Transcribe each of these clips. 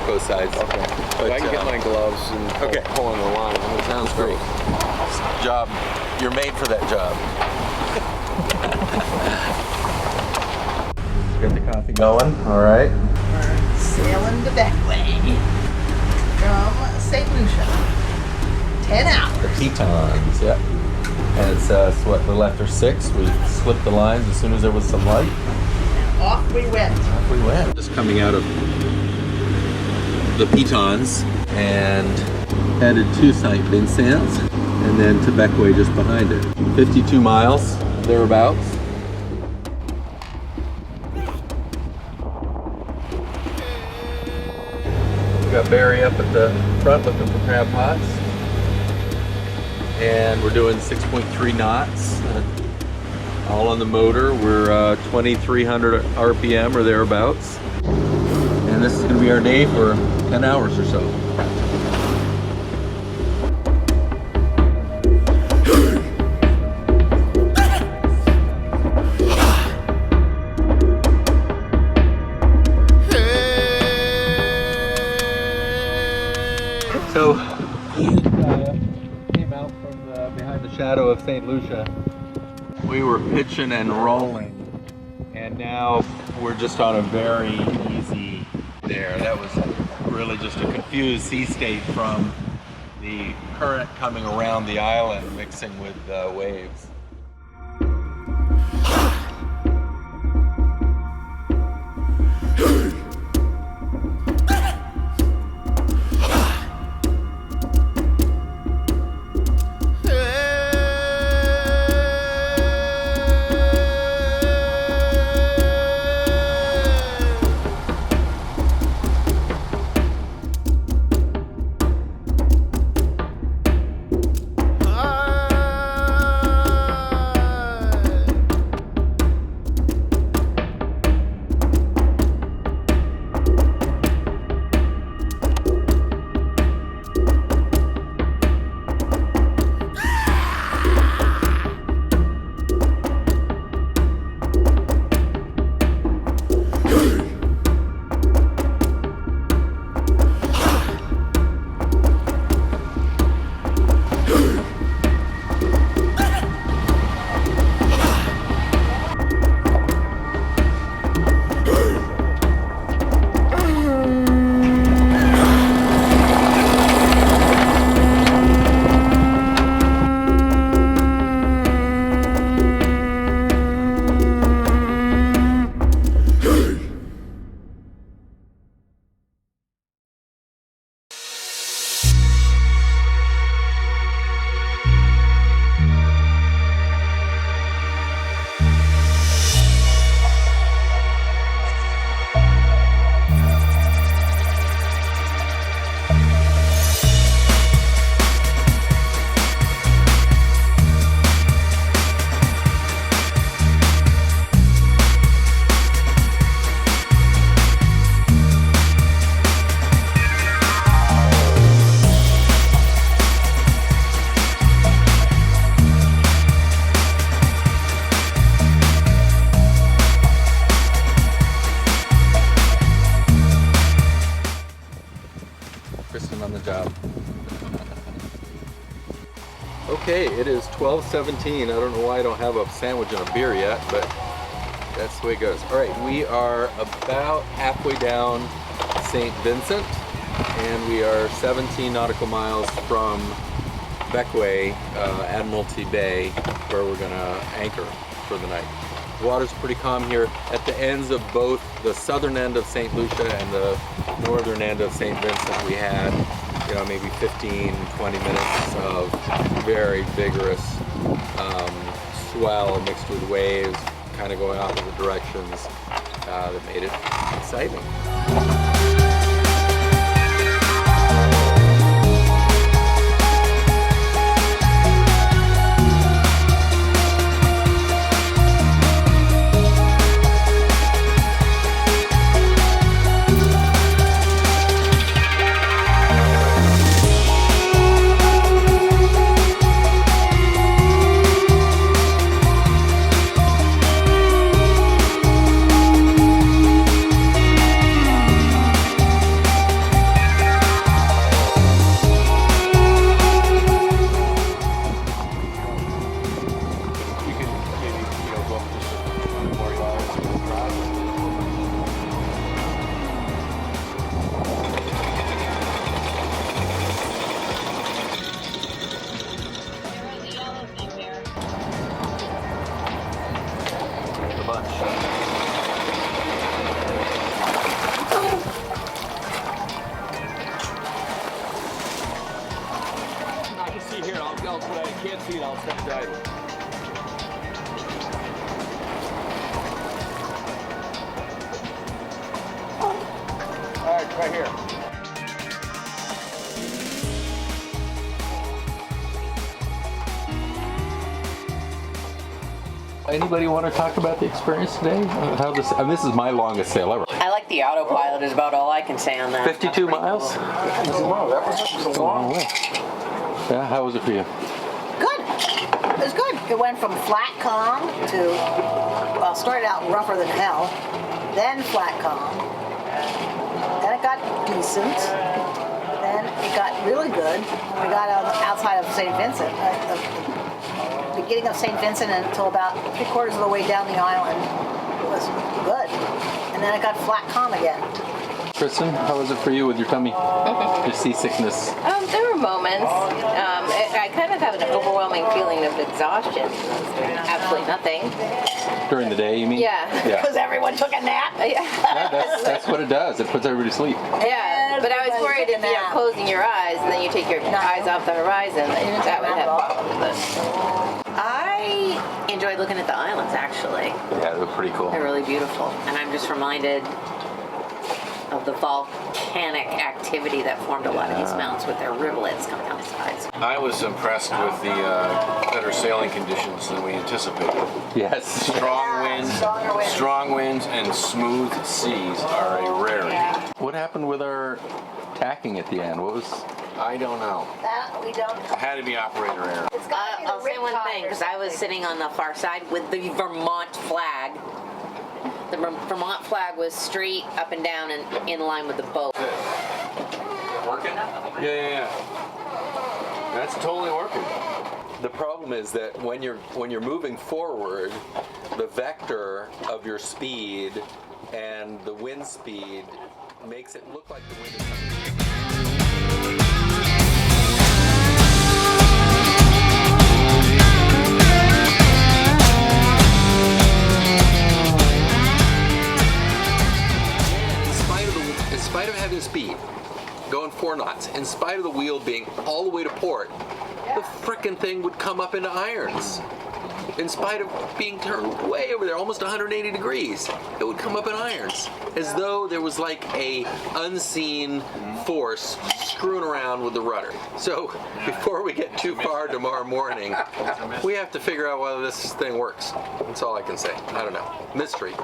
both sides. Okay. But, I can get my gloves and pull on the line. Sounds great. Job, you're made for that job. Get the coffee going. All right. We're sailing to Beckway from St. Lucia. 10 hours. The Tetons, yep. And it's what, a little after 6. We slipped the lines as soon as there was some light. And off we went. Off we went. Just coming out of the Tetons and headed to St. Vincent's and then to Beckway just behind it. 52 miles, thereabouts. We got Barry up at the front looking for crab pots. And we're doing 6.3 knots, all on the motor. We're 2,300 RPM or thereabouts. And this is gonna be our day for 10 hours or so. So, came out from behind the shadow of St. Lucia. We were pitching and rolling, and now we're just on a very easy there. That was really just a confused sea state from the current coming around the island mixing with waves. On the job. Okay, it is 12:17. I don't know why I don't have a sandwich and a beer yet, but that's the way it goes. All right, we are about halfway down St. Vincent, and we are 17 nautical miles from Beckway, Admiralty Bay, where we're gonna anchor for the night. The water's pretty calm here at the ends of both the southern end of St. Lucia and the northern end of St. Vincent. We had, you know, maybe 15, 20 minutes of very vigorous swell mixed with waves kind of going opposite directions that made it exciting. Right here. Anybody want to talk about the experience today? How this? I mean, this is my longest sail ever. I like the autopilot is about all I can say on that. 52 miles. Wow, that was a long way. Yeah, how was it for you? Good. It was good. It went from flat calm to, well, started out rougher than hell, then flat calm, then it got decent, then it got really good. We got outside of St. Vincent. Beginning of St. Vincent until about 3/4 of the way down the island was good. And then it got flat calm again. Kristen, how was it for you with your tummy? Your seasickness? There were moments. I kind of have an overwhelming feeling of exhaustion. Absolutely nothing. During the day, you mean? Yeah. Because everyone took a nap. Yeah. That's what it does. It puts everybody to sleep. Yeah, but I was worried if you're closing your eyes and then you take your eyes off the horizon, that would have problems. But I enjoyed looking at the islands, actually. Yeah, they're pretty cool. They're really beautiful. And I'm just reminded of the volcanic activity that formed a lot of these mountains with their rivulets coming down the sides. I was impressed with the better sailing conditions than we anticipated. Yes. Strong winds and smooth seas are a rarity. What happened with our tacking at the end? What was? I don't know. That we don't. It had to be operator error. It's gotta be the I'll say one riptide thing, or because I was something. sitting on the far side with the Vermont flag. The Vermont flag was straight up and down and in line with the boat. Working? Yeah. That's totally working. The problem is that when you're moving forward, the vector of your speed and the wind speed makes it look like the wind is coming. In spite of having speed, going 4 knots, in spite of the wheel being all the way to port, the frickin' thing would come up into irons. In spite of being turned way over there, almost 180 degrees, it would come up in irons, as though there was like a unseen force screwing around with the rudder. So before we get too far tomorrow morning, we have to figure out whether this thing works. That's all I can say. I don't know. Mystery.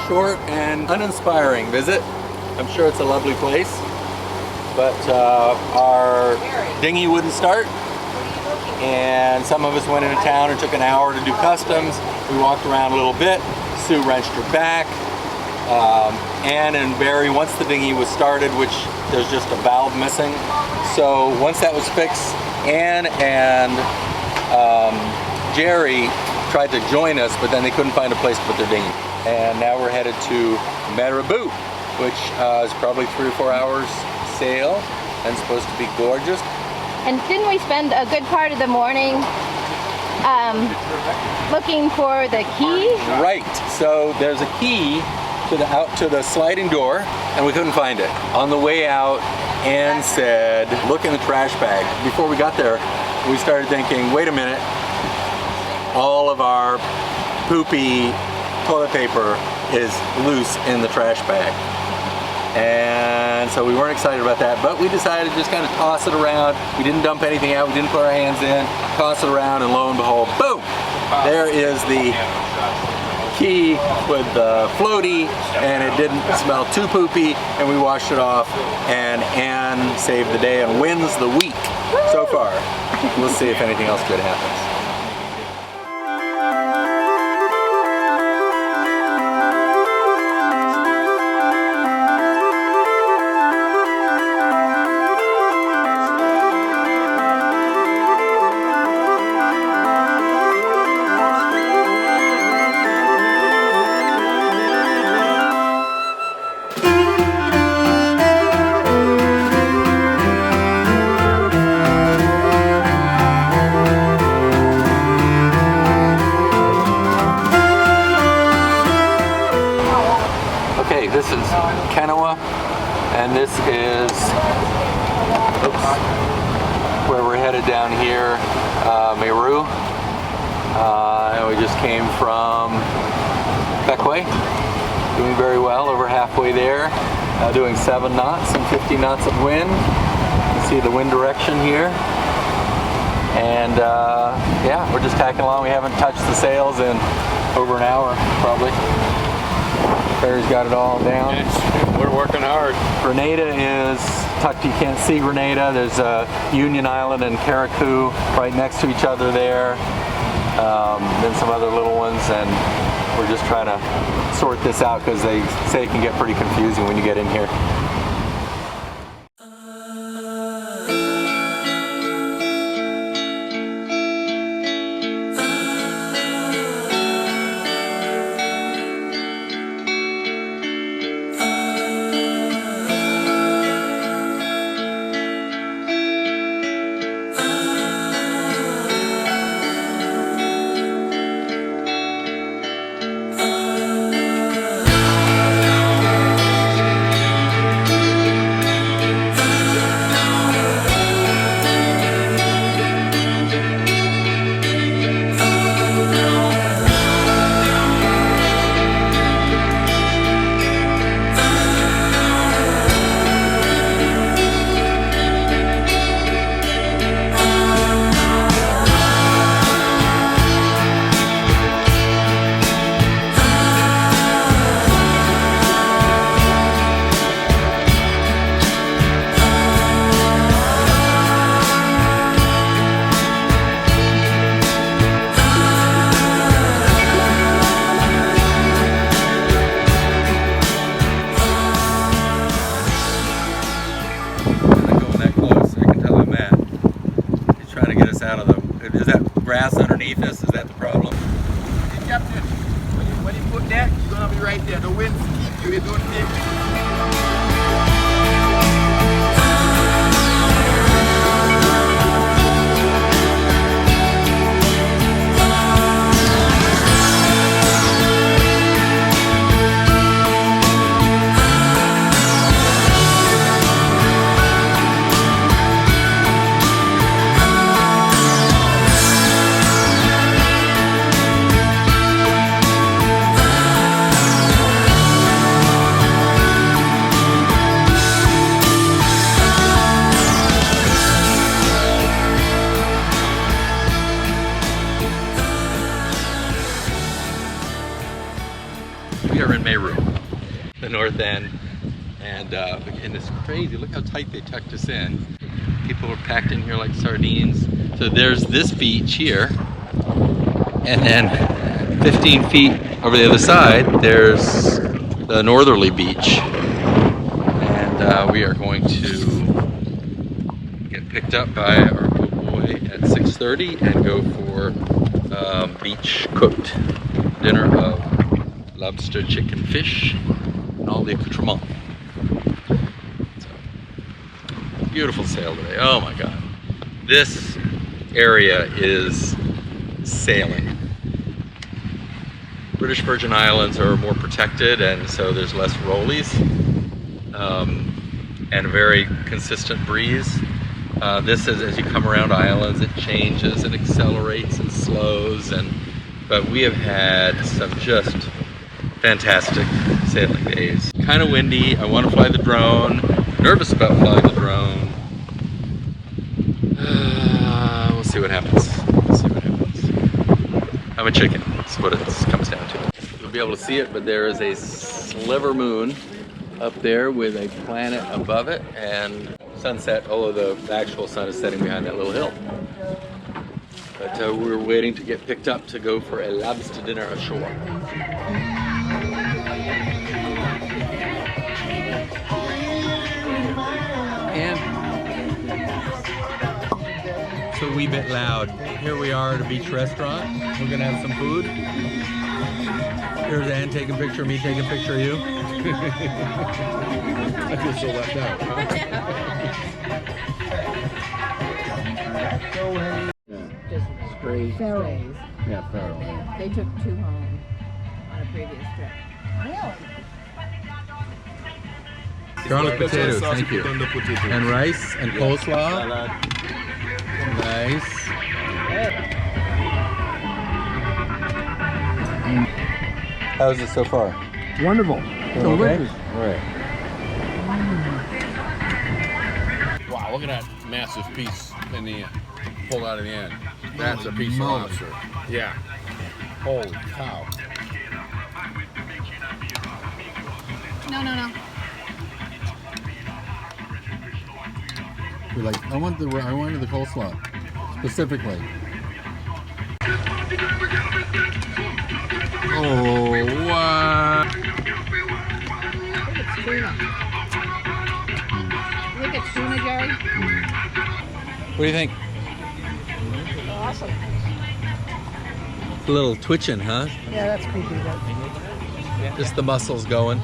Short and uninspiring visit. I'm sure it's a lovely place, but our dinghy wouldn't start, and some of us went into town and took an hour to do customs. We walked around a little bit. Sue wrenched her back. Ann and Barry, once the dinghy was started, which there's just a valve missing, so once that was fixed, Ann and Jerry tried to join us, but then they couldn't find a place to put their dinghy. And now we're headed to Mayreau, which is probably 3 or 4 hours sail and supposed to be gorgeous. And didn't we spend a good part of the morning looking for the key? Right. So there's a key out to the sliding door, and we couldn't find it. On the way out, Ann said, "Look in the trash bag." Before we got there, we started thinking, "Wait a minute! All of our poopy toilet paper is loose in the trash bag." And so we weren't excited about that, but we decided to just kind of toss it around. We didn't dump anything out, we didn't put our hands in, toss it around, and lo and behold, boom! There is the key with the floaty, and it didn't smell too poopy, and we washed it off, and Anne saved the day and wins the week so far. We'll see if anything else good happens. This is Kenowa, and this is where we're headed down here, Mayreau. And we just came from Beckway, doing very well, over halfway there, doing 7 knots and 50 knots of wind. You can see the wind direction here. And yeah, we're just tacking along. We haven't touched the sails in over an hour, probably. Barry's got it all down. We're working hard. Grenada is tucked. You can't see Grenada. There's Union Island and Carriacou right next to each other there. Then some other little ones, and we're just trying to sort this out because they say it can get pretty confusing when you get in here. Out of them. Is that grass underneath us? Is that the problem? Hey, Captain, when you put that, you're gonna be right there. The wind keep you, it don't take you. We are in Mayreau, the north end, and it's crazy. Look how tight they tucked us in. People are packed in here like sardines. So there's this beach here, and then 15 feet over the other side, there's the northerly beach. And we are going to get picked up by our boat boy at 6:30 and go for beach cooked dinner of lobster, chicken, fish, and all the accoutrements. So, beautiful sail today. Oh my God. This area is sailing. British Virgin Islands are more protected, and so there's less rollies and a very consistent breeze. This is, as you come around islands, it changes and accelerates and slows, but we have had some just fantastic sailing days. Kind of windy. I want to fly the drone. Nervous about flying the drone. We'll see what happens. We'll see what happens. I'm a chicken. That's what it comes down to. The you'll be able to see it, but there is a sliver moon up there with a planet above it and sunset, although the actual sun is setting behind that little hill. But we're waiting to get picked up to go for a lobster dinner ashore. And it's a wee bit loud. Here we are at a beach restaurant. We're gonna have some food. Here's Ann taking a picture of me, taking a picture of you. I feel so left out. Just Straight. strays. Yeah, Pharaoh. They took 2 home on a previous trip. Garlic potatoes, thank you. And rice and coleslaw. Nice. How's it so far? Wonderful. Delicious. All right. Wow, look at that massive piece in the pulled out of the end. That's a piece of lobster. Yeah. Holy cow. No. You're like, I wanted the coleslaw specifically. Oh, wow. Look at tuna, Jerry. What do you think? Awesome. A little twitching, huh? Yeah, that's creepy. Just the muscles going.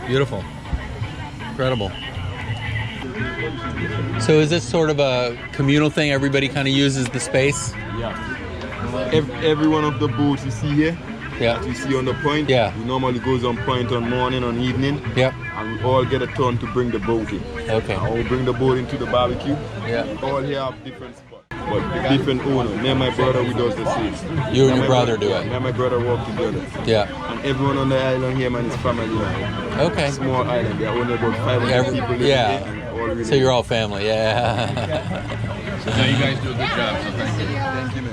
Beautiful. Incredible. So is this sort of a communal thing? Everybody kind of uses the space? Yeah. Every one of the boats you see here, Yeah. that you see on the point, Yeah. we normally goes on point on morning, on evening, Yep. and we all get a turn to bring the boat in. Okay. And we bring the boat into the barbecue. Yeah. All here have different spots, but different owner. Me and my brother, we does the same. You and Me your my brother do it? Me and my brother work together. Yeah. And everyone on the island here, man, is family. Okay. Small island. There are only about 500 Every- people living yeah. there, and all really So you're all family, yeah. So now you guys do a good job, so thank you. Thank you, man.